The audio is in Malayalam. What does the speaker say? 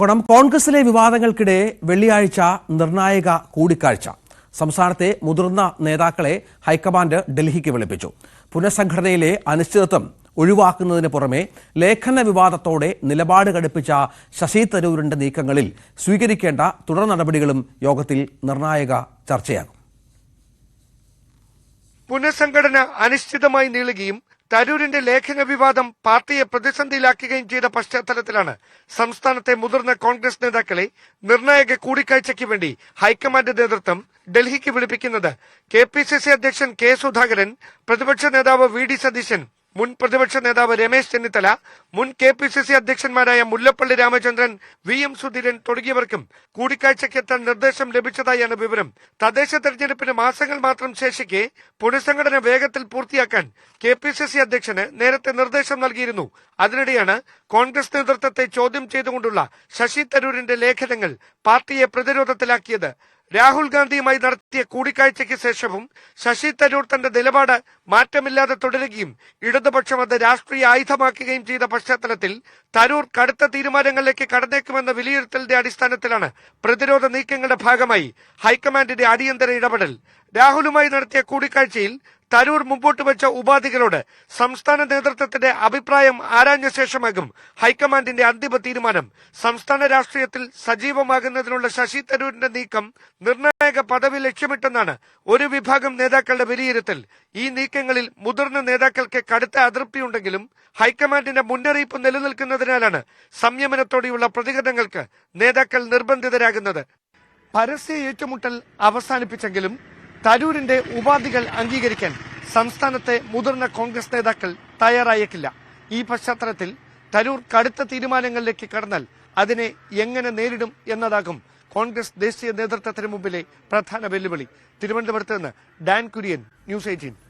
കോൺഗ്രസിലെ വിവാദങ്ങൾക്കിടെ വെള്ളിയാഴ്ച നിർണായക കൂടിക്കാഴ്ച. സംസ്ഥാനത്തെ മുതിർന്ന നേതാക്കളെ ഹൈക്കമാൻഡ് ഡൽഹിക്ക് വിളിപ്പിച്ചു. പുനഃസംഘടനയിലെ അനിശ്ചിതത്വം ഒഴിവാക്കുന്നതിന് പുറമെ ലേഖന വിവാദത്തോടെ നിലപാട് കടുപ്പിച്ച ശശി തരൂരിന്റെ നീക്കങ്ങളിൽ സ്വീകരിക്കേണ്ട തുടർ നടപടികളും യോഗത്തിൽ നിർണായക ചർച്ചയാകും. പുനഃസംഘടന അനിശ്ചിതമായി നീളുകയും തരൂരിന്റെ ലേഖന വിവാദം പാർട്ടിയെ പ്രതിസന്ധിയിലാക്കുകയും ചെയ്ത പശ്ചാത്തലത്തിലാണ് സംസ്ഥാനത്തെ മുതിർന്ന കോൺഗ്രസ് നേതാക്കളെ നിർണായക കൂടിക്കാഴ്ചയ്ക്ക് വേണ്ടി ഹൈക്കമാൻഡ് നേതൃത്വം ഡൽഹിക്ക് വിളിപ്പിക്കുന്നത്. KPCC അധ്യക്ഷൻ K സുധാകരൻ, പ്രതിപക്ഷ നേതാവ് VD സതീശൻ, മുൻ പ്രതിപക്ഷ നേതാവ് രമേശ് ചെന്നിത്തല, മുൻ KPCC അധ്യക്ഷന്മാരായ മുല്ലപ്പള്ളി രാമചന്ദ്രൻ, VM സുധീരൻ തുടങ്ങിയവർക്കും കൂടിക്കാഴ്ചയ്ക്കെത്താൻ നിർദ്ദേശം ലഭിച്ചതായാണ് വിവരം. തദ്ദേശ തെരഞ്ഞെടുപ്പിന് മാസങ്ങൾ മാത്രം ശേഷിക്കെ പുനഃസംഘടന വേഗത്തിൽ പൂർത്തിയാക്കാൻ KPCC അധ്യക്ഷന് നേരത്തെ നിർദ്ദേശം നൽകിയിരുന്നു. അതിനിടെയാണ് കോൺഗ്രസ് നേതൃത്വത്തെ ചോദ്യം ചെയ്തുകൊണ്ടുള്ള ശശി തരൂരിന്റെ ലേഖനങ്ങൾ പാർട്ടിയെ പ്രതിരോധത്തിലാക്കിയത്. രാഹുൽ ഗാന്ധിയുമായി നടത്തിയ കൂടിക്കാഴ്ചയ്ക്ക് ശേഷവും ശശി തരൂർ തന്റെ നിലപാട് മാറ്റമില്ലാതെ തുടരുകയും ഇടതുപക്ഷം അത് രാഷ്ട്രീയ ആയുധമാക്കുകയും ചെയ്ത പശ്ചാത്തലത്തിൽ തരൂർ കടുത്ത തീരുമാനങ്ങളിലേക്ക് കടന്നേക്കുമെന്ന വിലയിരുത്തലിന്റെ അടിസ്ഥാനത്തിലാണ് പ്രതിരോധ നീക്കങ്ങളുടെ ഭാഗമായി ഹൈക്കമാൻഡിന്റെ അടിയന്തര ഇടപെടൽ. രാഹുലുമായി നടത്തിയ കൂടിക്കാഴ്ചയിൽ തരൂർ മുമ്പോട്ട് വെച്ച ഉപാധികളോട് സംസ്ഥാന നേതൃത്വത്തിന്റെ അഭിപ്രായം ആരാഞ്ഞ ശേഷമാകും ഹൈക്കമാൻഡിന്റെ അന്തിമ തീരുമാനം. സംസ്ഥാന രാഷ്ട്രീയത്തിൽ സജീവമാകുന്നതിനുള്ള ശശി തരൂരിന്റെ നീക്കം നിർണായക പദവി ലക്ഷ്യമിട്ടെന്നാണ് ഒരു വിഭാഗം നേതാക്കളുടെ വിലയിരുത്തൽ. ഈ നീക്കങ്ങളിൽ മുതിർന്ന നേതാക്കൾക്ക് കടുത്ത അതൃപ്തിയുണ്ടെങ്കിലും ഹൈക്കമാൻഡിന്റെ മുന്നറിയിപ്പ് നിലനിൽക്കുന്നതിനാലാണ് സംയമനത്തോടെയുള്ള പ്രതികരണങ്ങൾക്ക് നേതാക്കൾ നിർബന്ധിതരാകുന്നത്. പരസ്യ ഏറ്റുമുട്ടൽ അവസാനിപ്പിച്ചെങ്കിലും തരൂരിന്റെ ഉപാധികൾ അംഗീകരിക്കാൻ സംസ്ഥാനത്തെ മുതിർന്ന കോൺഗ്രസ് നേതാക്കൾ തയ്യാറായേക്കില്ല. ഈ പശ്ചാത്തലത്തിൽ തരൂർ കടുത്ത തീരുമാനങ്ങളിലേക്ക് കടന്നാൽ അതിനെ എങ്ങനെ നേരിടും എന്നതാകും കോൺഗ്രസ് ദേശീയ നേതൃത്വത്തിന് മുമ്പിലെ പ്രധാന വെല്ലുവിളി. തിരുവനന്തപുരത്ത് നിന്ന് ഡാൻ കുര്യൻ, News 18.